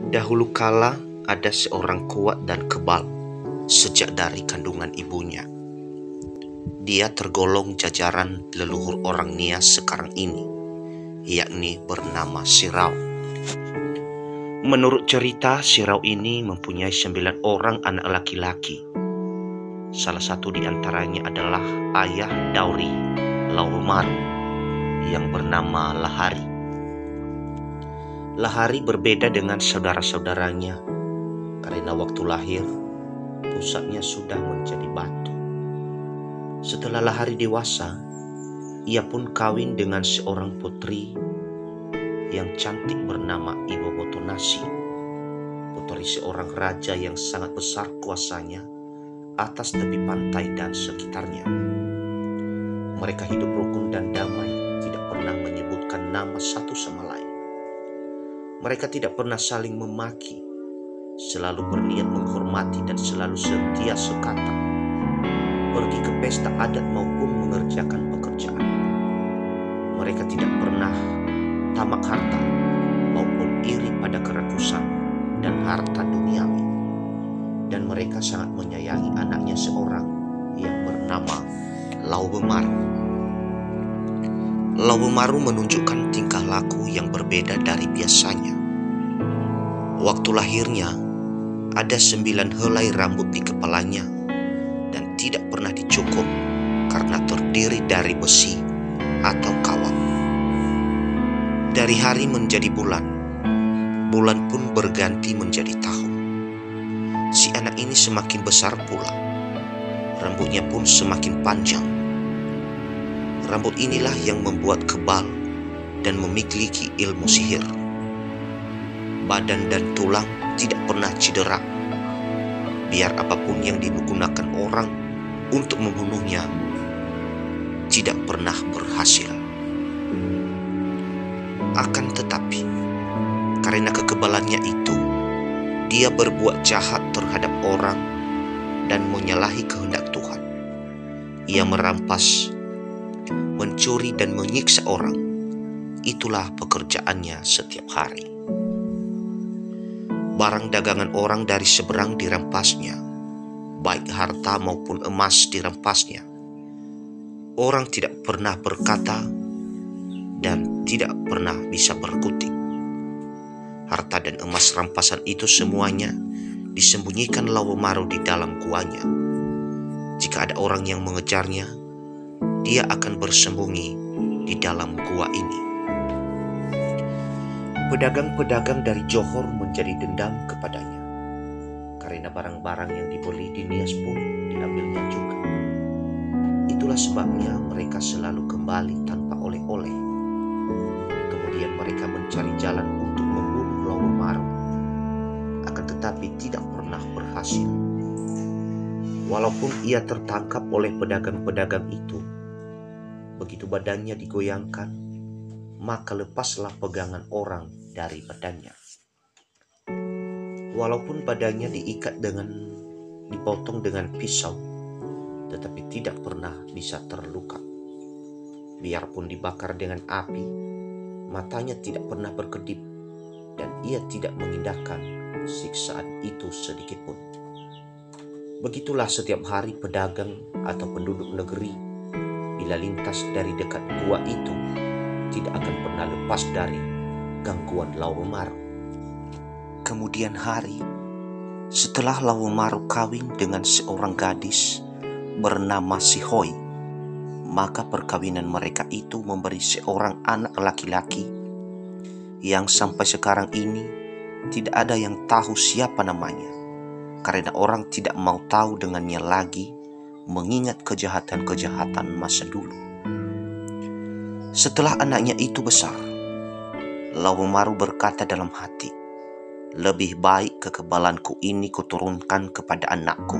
Dahulu kala ada seorang kuat dan kebal sejak dari kandungan ibunya. Dia tergolong jajaran leluhur orang Nias sekarang ini, yakni bernama Sirau. Menurut cerita, Sirau ini mempunyai 9 orang anak laki-laki. Salah satu di antaranya adalah ayah Dauri Laumaru yang bernama Lahari. Lahari berbeda dengan saudara-saudaranya karena waktu lahir pusatnya sudah menjadi batu. Setelah Lahari dewasa, ia pun kawin dengan seorang putri yang cantik bernama Ibu Botonasi, putri seorang raja yang sangat besar kuasanya atas tepi pantai dan sekitarnya. Mereka hidup rukun dan damai, tidak pernah menyebutkan nama satu sama lain. Mereka tidak pernah saling memaki, selalu berniat menghormati dan selalu setia sekata, pergi ke pesta adat maupun mengerjakan pekerjaan. Mereka tidak pernah tamak harta maupun iri pada kerakusan dan harta duniawi. Dan mereka sangat menyayangi anaknya seorang yang bernama Laumaru. Laumaru menunjukkan tingkah laku yang berbeda dari biasanya. Waktu lahirnya, ada 9 helai rambut di kepalanya dan tidak pernah dicukur karena terdiri dari besi atau kawat. Dari hari menjadi bulan, bulan pun berganti menjadi tahun. Si anak ini semakin besar pula, rambutnya pun semakin panjang. Rambut inilah yang membuat kebal dan memiliki ilmu sihir. Badan dan tulang tidak pernah cedera. Biar apapun yang digunakan orang untuk membunuhnya, tidak pernah berhasil. Akan tetapi, karena kekebalannya itu, dia berbuat jahat terhadap orang dan menyalahi kehendak Tuhan. Ia merampas, mencuri dan menyiksa orang. Itulah pekerjaannya setiap hari. Barang dagangan orang dari seberang dirampasnya, baik harta maupun emas dirampasnya. Orang tidak pernah berkata dan tidak pernah bisa berkutik. Harta dan emas rampasan itu semuanya disembunyikan Laumaru di dalam guanya. Jika ada orang yang mengejarnya, dia akan bersembunyi di dalam gua ini. Pedagang-pedagang dari Johor menjadi dendam kepadanya, karena barang-barang yang dibeli di Nias pun diambilnya juga. Itulah sebabnya mereka selalu kembali tanpa oleh-oleh. Kemudian mereka mencari jalan untuk membunuh Laumaru, akan tetapi tidak pernah berhasil. Walaupun ia tertangkap oleh pedagang-pedagang itu, begitu badannya digoyangkan, maka lepaslah pegangan orang dari badannya. Walaupun badannya dipotong dengan pisau, tetapi tidak pernah bisa terluka. Biarpun dibakar dengan api, matanya tidak pernah berkedip dan ia tidak mengindahkan siksaan itu sedikitpun. Begitulah setiap hari pedagang atau penduduk negeri bila lintas dari dekat gua itu tidak akan pernah lepas dari gangguan Laumaru. Kemudian hari, setelah Laumaru kawin dengan seorang gadis bernama Sihoi, maka perkawinan mereka itu memberi seorang anak laki-laki yang sampai sekarang ini tidak ada yang tahu siapa namanya, karena orang tidak mau tahu dengannya lagi, mengingat kejahatan-kejahatan masa dulu. Setelah anaknya itu besar, Laumaru berkata dalam hati, lebih baik kekebalanku ini kuturunkan kepada anakku,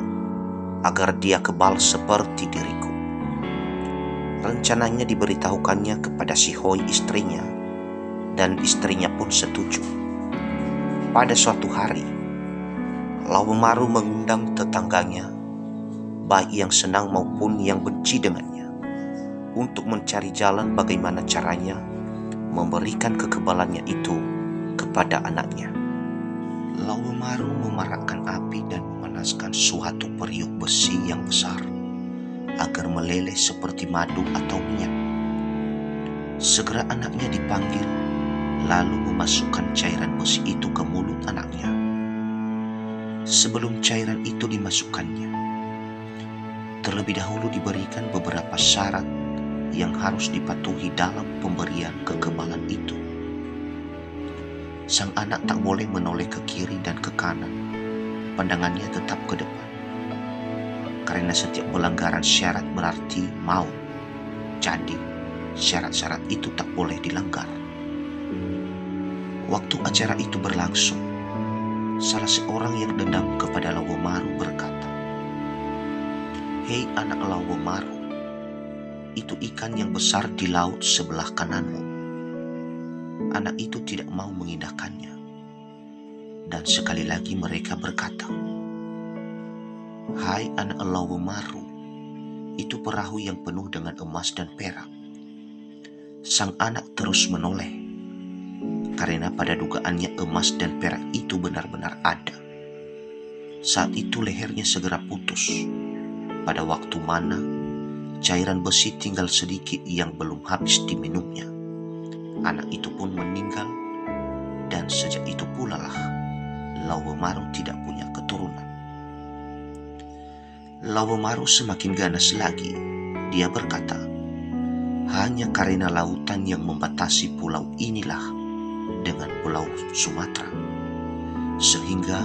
agar dia kebal seperti diriku. Rencananya diberitahukannya kepada Sihoi istrinya, dan istrinya pun setuju. Pada suatu hari, Laumaru mengundang tetangganya, baik yang senang maupun yang benci dengannya, untuk mencari jalan bagaimana caranya memberikan kekebalannya itu kepada anaknya. Lauwemaru memarakkan api dan memanaskan suatu periuk besi yang besar agar meleleh seperti madu atau minyak. Segera anaknya dipanggil, lalu memasukkan cairan besi itu ke mulut anaknya. Sebelum cairan itu dimasukkannya, terlebih dahulu diberikan beberapa syarat yang harus dipatuhi dalam pemberian kekebalan itu. Sang anak tak boleh menoleh ke kiri dan ke kanan, pandangannya tetap ke depan. Karena setiap pelanggaran syarat berarti maut, jadi syarat-syarat itu tak boleh dilanggar. Waktu acara itu berlangsung, salah seorang yang dendam kepada Lauwemaru berkata, "Hei anak Lauwemaru, itu ikan yang besar di laut sebelah kananmu." Anak itu tidak mau mengindahkannya. Dan sekali lagi mereka berkata, "Hai anak Lauwemaru, itu perahu yang penuh dengan emas dan perak." Sang anak terus menoleh, karena pada dugaannya emas dan perak itu benar-benar ada. Saat itu lehernya segera putus, pada waktu mana cairan besi tinggal sedikit yang belum habis diminumnya. Anak itu pun meninggal, dan sejak itu pula lah Lauwemaru tidak punya keturunan. Lauwemaru semakin ganas lagi. Dia berkata, "Hanya karena lautan yang membatasi pulau inilah dengan pulau Sumatera, sehingga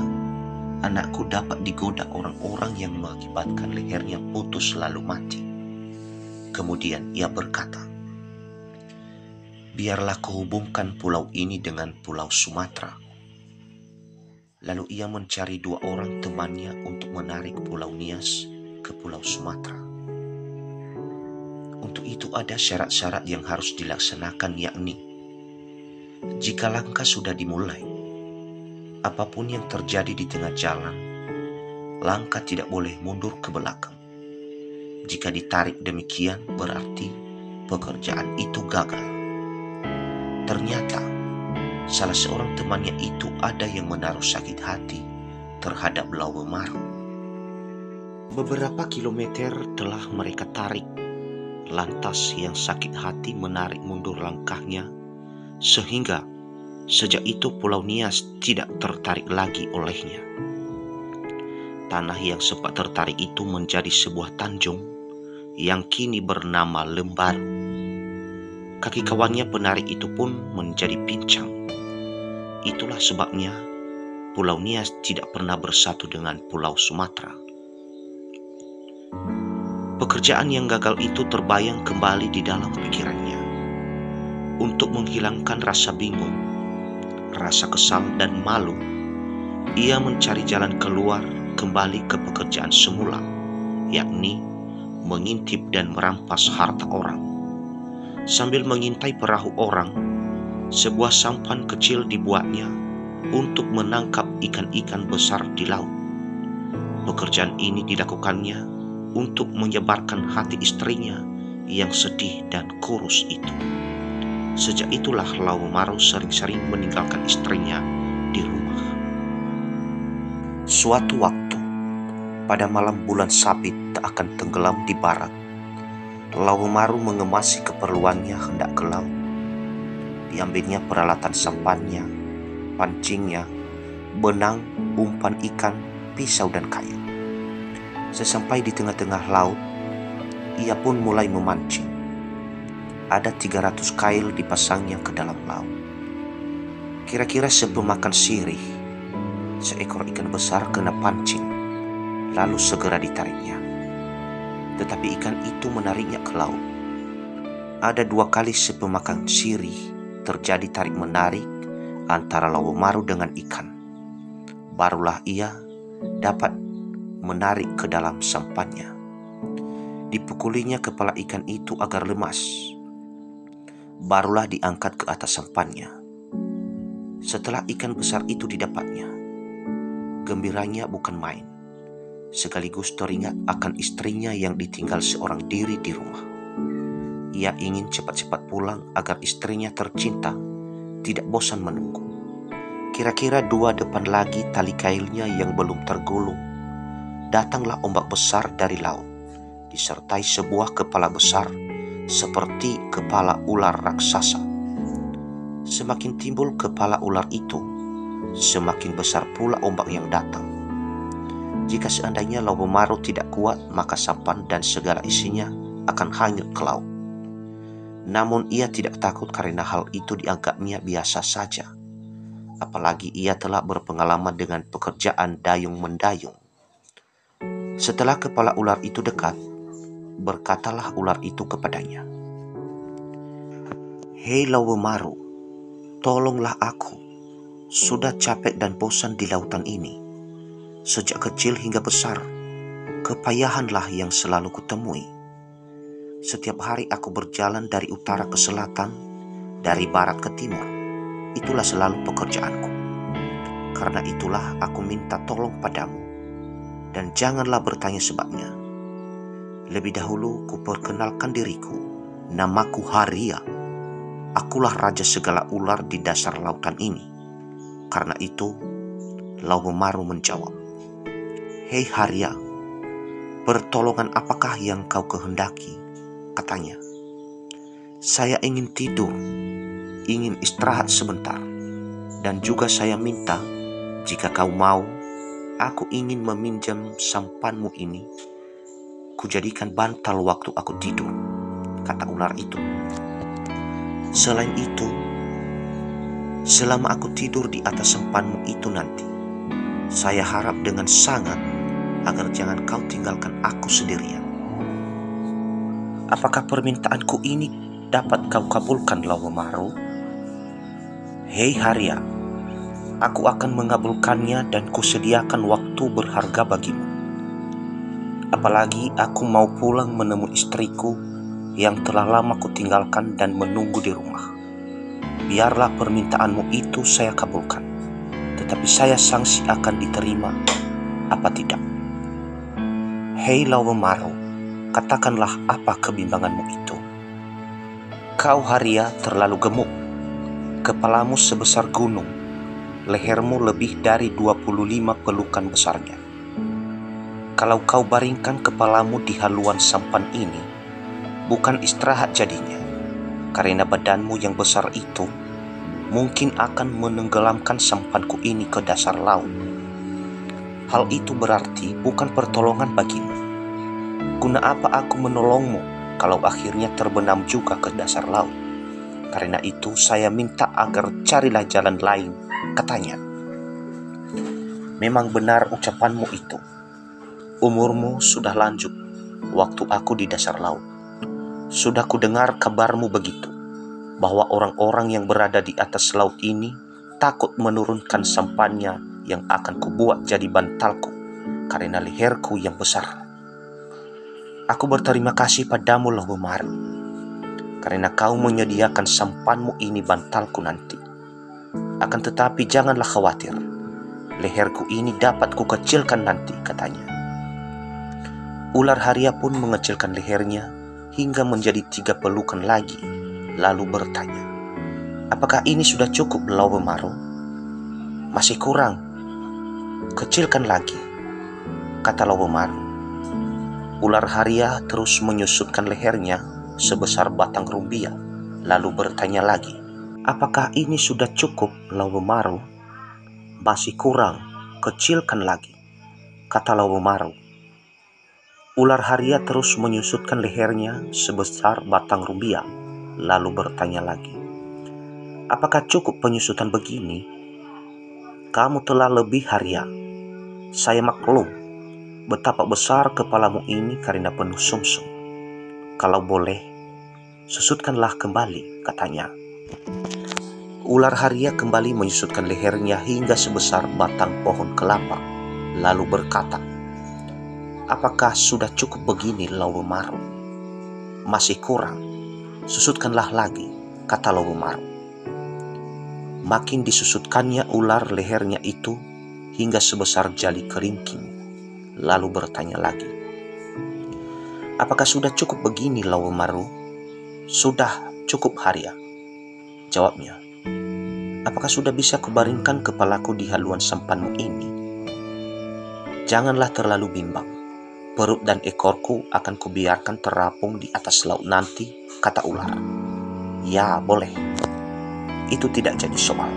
anakku dapat digoda orang-orang yang mengakibatkan lehernya putus lalu mati." Kemudian ia berkata, "Biarlah kuhubungkan pulau ini dengan pulau Sumatera." Lalu ia mencari 2 orang temannya untuk menarik Pulau Nias ke Pulau Sumatera. Untuk itu ada syarat-syarat yang harus dilaksanakan, yakni jika langkah sudah dimulai, apapun yang terjadi di tengah jalan, langkah tidak boleh mundur ke belakang. Jika ditarik demikian, berarti pekerjaan itu gagal. Ternyata salah seorang temannya itu ada yang menaruh sakit hati terhadap Lauwemaru. Beberapa kilometer telah mereka tarik, lantas yang sakit hati menarik mundur langkahnya, sehingga sejak itu Pulau Nias tidak tertarik lagi olehnya. Tanah yang sempat tertarik itu menjadi sebuah tanjung yang kini bernama Lembaru. Kaki kawannya penarik itu pun menjadi pincang. Itulah sebabnya Pulau Nias tidak pernah bersatu dengan Pulau Sumatera. Pekerjaan yang gagal itu terbayang kembali di dalam pikirannya. Untuk menghilangkan rasa bingung, rasa kesal dan malu, ia mencari jalan keluar kembali ke pekerjaan semula, yakni mengintip dan merampas harta orang. Sambil mengintai perahu orang, sebuah sampan kecil dibuatnya untuk menangkap ikan-ikan besar di laut. Pekerjaan ini dilakukannya untuk menyebarkan hati istrinya yang sedih dan kurus itu. Sejak itulah Lauwemaru sering-sering meninggalkan istrinya di rumah. Suatu waktu, pada malam bulan sabit tak akan tenggelam di barat, Lauwemaru mengemasi keperluannya hendak ke laut. Diambilnya peralatan sampannya, pancingnya, benang, umpan ikan, pisau dan kayu. Sesampai di tengah-tengah laut, ia pun mulai memancing. Ada 300 kail dipasangnya ke dalam laut. Kira-kira sebelum makan sirih, seekor ikan besar kena pancing, lalu segera ditariknya. Tetapi ikan itu menariknya ke laut. Ada 2 kali sebelum makan sirih, terjadi tarik-menarik antara Lauwemaru dengan ikan. Barulah ia dapat menarik ke dalam sampannya. Dipukulinya kepala ikan itu agar lemas. Barulah diangkat ke atas sampannya. Setelah ikan besar itu didapatnya, gembiranya bukan main. Sekaligus teringat akan istrinya yang ditinggal seorang diri di rumah. Ia ingin cepat-cepat pulang agar istrinya tercinta tidak bosan menunggu. Kira-kira 2 depan lagi tali kailnya yang belum tergulung, datanglah ombak besar dari laut, disertai sebuah kepala besar seperti kepala ular raksasa. Semakin timbul kepala ular itu, semakin besar pula ombak yang datang. Jika seandainya Laubomaru tidak kuat, maka sampan dan segala isinya akan hanyut ke laut. Namun ia tidak takut karena hal itu dianggapnya biasa saja. Apalagi ia telah berpengalaman dengan pekerjaan dayung-mendayung. Setelah kepala ular itu dekat, berkatalah ular itu kepadanya, "Hei Laubomaru, tolonglah aku. Sudah capek dan bosan di lautan ini. Sejak kecil hingga besar, kepayahanlah yang selalu kutemui. Setiap hari aku berjalan dari utara ke selatan, dari barat ke timur. Itulah selalu pekerjaanku. Karena itulah aku minta tolong padamu, dan janganlah bertanya sebabnya. Lebih dahulu kuperkenalkan diriku. Namaku Haria. Akulah raja segala ular di dasar lautan ini." Karena itu, Laubomaru menjawab, "Hei Haria, pertolongan apakah yang kau kehendaki?" Katanya, "Saya ingin tidur, ingin istirahat sebentar, dan juga saya minta, jika kau mau, aku ingin meminjam sampanmu ini. Kujadikan bantal waktu aku tidur," kata ular itu. "Selain itu, selama aku tidur di atas sampanmu itu nanti, saya harap dengan sangat agar jangan kau tinggalkan aku sendirian." "Apakah permintaanku ini dapat kau kabulkan, Laubomaru?" "Hei Haria, aku akan mengabulkannya dan kusediakan waktu berharga bagimu. Apalagi aku mau pulang menemui istriku yang telah lama kutinggalkan dan menunggu di rumah. Biarlah permintaanmu itu saya kabulkan, tetapi saya sangsi akan diterima apa tidak. Hei Laubomaru, katakanlah apa kebimbanganmu itu." "Kau Haria terlalu gemuk. Kepalamu sebesar gunung, lehermu lebih dari 25 pelukan besarnya. Kalau kau baringkan kepalamu di haluan sampan ini, bukan istirahat jadinya, karena badanmu yang besar itu mungkin akan menenggelamkan sampanku ini ke dasar laut. Hal itu berarti bukan pertolongan bagimu. Guna apa aku menolongmu kalau akhirnya terbenam juga ke dasar laut? Karena itu saya minta agar carilah jalan lain," katanya. "Memang benar ucapanmu itu. Umurmu sudah lanjut waktu aku di dasar laut. Sudah kudengar kabarmu begitu, bahwa orang-orang yang berada di atas laut ini takut menurunkan sampannya yang akan kubuat jadi bantalku karena leherku yang besar. Aku berterima kasih padamu, Laubomaru, karena kau menyediakan sampanmu ini bantalku nanti. Akan tetapi janganlah khawatir, leherku ini dapat kukecilkan nanti," katanya. Ular Haria pun mengecilkan lehernya hingga menjadi 3 pelukan lagi, lalu bertanya, "Apakah ini sudah cukup, Laubomaru?" "Masih kurang, kecilkan lagi," kata Laubomaru. Ular Haria terus menyusutkan lehernya sebesar batang rumbia, lalu bertanya lagi, "Apakah ini sudah cukup, Laubomaru?" "Masih kurang, kecilkan lagi," kata Laubomaru. Ular Haria terus menyusutkan lehernya sebesar batang rumbia, lalu bertanya lagi, "Apakah cukup penyusutan begini?" "Kamu telah lebih, Haria. Saya maklum betapa besar kepalamu ini karena penuh sumsum. Kalau boleh, susutkanlah kembali," katanya. Ular Haria kembali menyusutkan lehernya hingga sebesar batang pohon kelapa, lalu berkata, "Apakah sudah cukup begini, Laubomaru?" "Masih kurang, susutkanlah lagi," kata Laubomaru. Makin disusutkannya ular lehernya itu hingga sebesar jali keringking, lalu bertanya lagi, "Apakah sudah cukup begini, Laubomaru?" "Sudah cukup, Haria," jawabnya. apakah sudah bisa kubaringkan kepalaku di haluan sampanmu ini? Janganlah terlalu bimbang. Perut dan ekorku akan kubiarkan terapung di atas laut nanti, kata ular. Ya, boleh. Itu tidak jadi soal.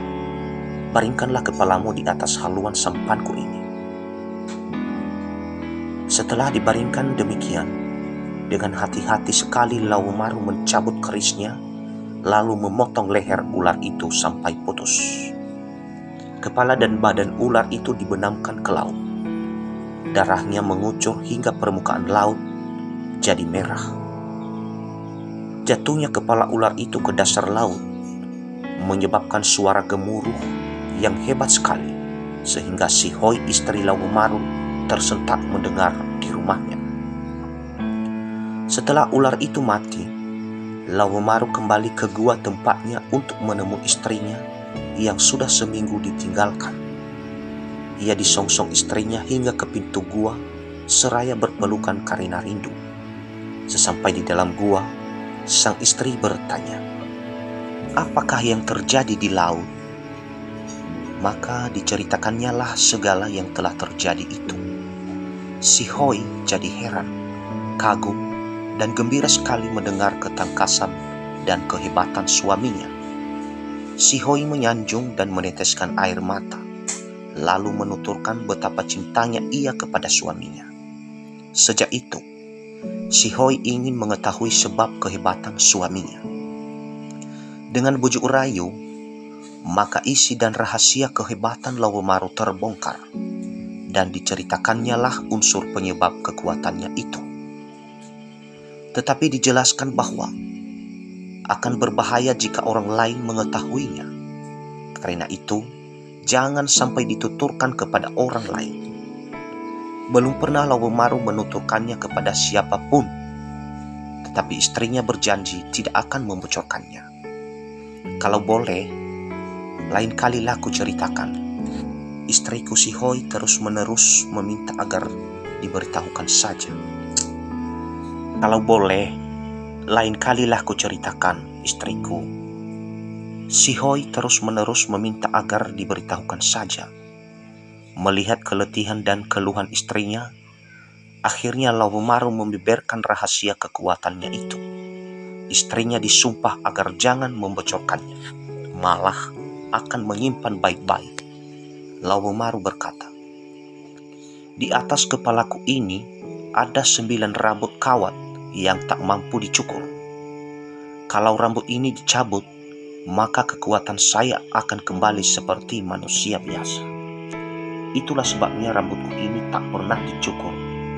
Baringkanlah kepalamu di atas haluan sampanku ini. Setelah dibaringkan demikian, dengan hati-hati sekali Laumaru mencabut kerisnya, lalu memotong leher ular itu sampai putus. Kepala dan badan ular itu dibenamkan ke laut. Darahnya mengucur hingga permukaan laut jadi merah. Jatuhnya kepala ular itu ke dasar laut menyebabkan suara gemuruh yang hebat sekali, sehingga Shihoi istri Laumaru tersentak mendengar di rumahnya. Setelah ular itu mati, Laumaru kembali ke gua tempatnya untuk menemui istrinya yang sudah seminggu ditinggalkan. Ia disongsong istrinya hingga ke pintu gua seraya berpelukan karena rindu. Sesampai di dalam gua, sang istri bertanya, "Apakah yang terjadi di laut?" Maka diceritakannya lah segala yang telah terjadi itu. Shihoi jadi heran, kagum, dan gembira sekali mendengar ketangkasan dan kehebatan suaminya. Shihoi menyanjung dan meneteskan air mata, lalu menuturkan betapa cintanya ia kepada suaminya. Sejak itu, Shihoi ingin mengetahui sebab kehebatan suaminya. Dengan bujuk rayu, maka isi dan rahasia kehebatan Laumaru terbongkar, dan diceritakannya lah unsur penyebab kekuatannya itu. Tetapi dijelaskan bahwa akan berbahaya jika orang lain mengetahuinya. Karena itu, jangan sampai dituturkan kepada orang lain. Belum pernah Laumaru menuturkannya kepada siapapun, tetapi istrinya berjanji tidak akan membocorkannya. Kalau boleh, lain kalilah ku ceritakan. Istriku Shihoi terus-menerus meminta agar diberitahukan saja. Kalau boleh, lain kalilah ku ceritakan, istriku. Shihoi terus-menerus meminta agar diberitahukan saja. Melihat keletihan dan keluhan istrinya, akhirnya Laumaru membeberkan rahasia kekuatannya itu. Istrinya disumpah agar jangan membocorkannya, malah akan menyimpan baik-baik. Laumaru berkata, "Di atas kepalaku ini ada 9 rambut kawat yang tak mampu dicukur. Kalau rambut ini dicabut, maka kekuatan saya akan kembali seperti manusia biasa. Itulah sebabnya rambutku ini tak pernah dicukur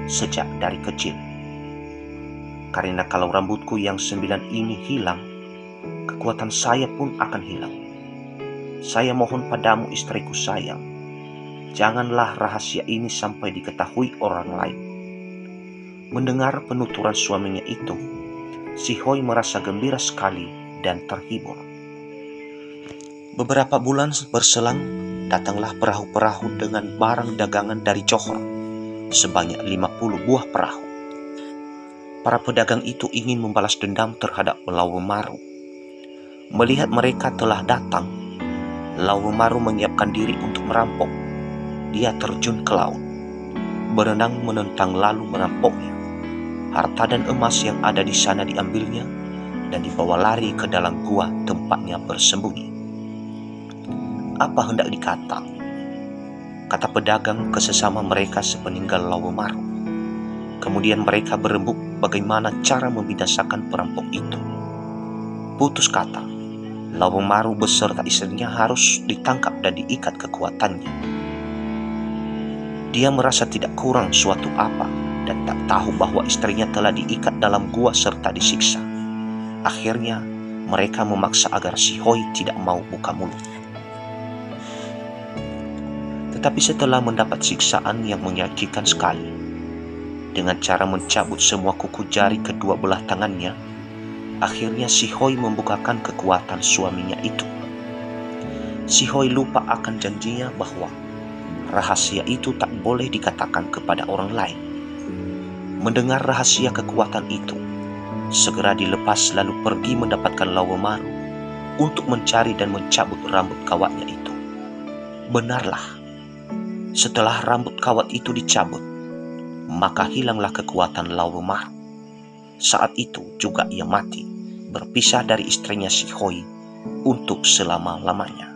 sejak dari kecil. Karena kalau rambutku yang 9 ini hilang, kekuatan saya pun akan hilang. Saya mohon padamu, istriku sayang, janganlah rahasia ini sampai diketahui orang lain." Mendengar penuturan suaminya itu, Shihoi merasa gembira sekali dan terhibur. Beberapa bulan berselang, datanglah perahu-perahu dengan barang dagangan dari Johor, sebanyak 50 buah perahu. Para pedagang itu ingin membalas dendam terhadap Laumaru. Melihat mereka telah datang, Laumaru menyiapkan diri untuk merampok. Dia terjun ke laut, berenang menentang lalu merampoknya. Harta dan emas yang ada di sana diambilnya dan dibawa lari ke dalam gua tempatnya bersembunyi. "Apa hendak dikata?" kata pedagang ke sesama mereka sepeninggal Laumaru. Kemudian mereka berembuk bagaimana cara membinasakan perampok itu. Putus kata, Laumaru beserta istrinya harus ditangkap dan diikat kekuatannya. Dia merasa tidak kurang suatu apa dan tak tahu bahwa istrinya telah diikat dalam gua serta disiksa. Akhirnya mereka memaksa agar Shihoi tidak mau buka mulut. Tetapi setelah mendapat siksaan yang menyakitkan sekali, dengan cara mencabut semua kuku jari kedua belah tangannya, akhirnya Shihoi membukakan kekuatan suaminya itu. Shihoi lupa akan janjinya bahwa rahasia itu tak boleh dikatakan kepada orang lain. Mendengar rahasia kekuatan itu, segera dilepas lalu pergi mendapatkan Laumaru. untuk mencari dan mencabut rambut kawatnya itu. Benarlah, setelah rambut kawat itu dicabut, maka hilanglah kekuatan Laumar. Saat itu juga ia mati, berpisah dari istrinya si Hoi untuk selama-lamanya.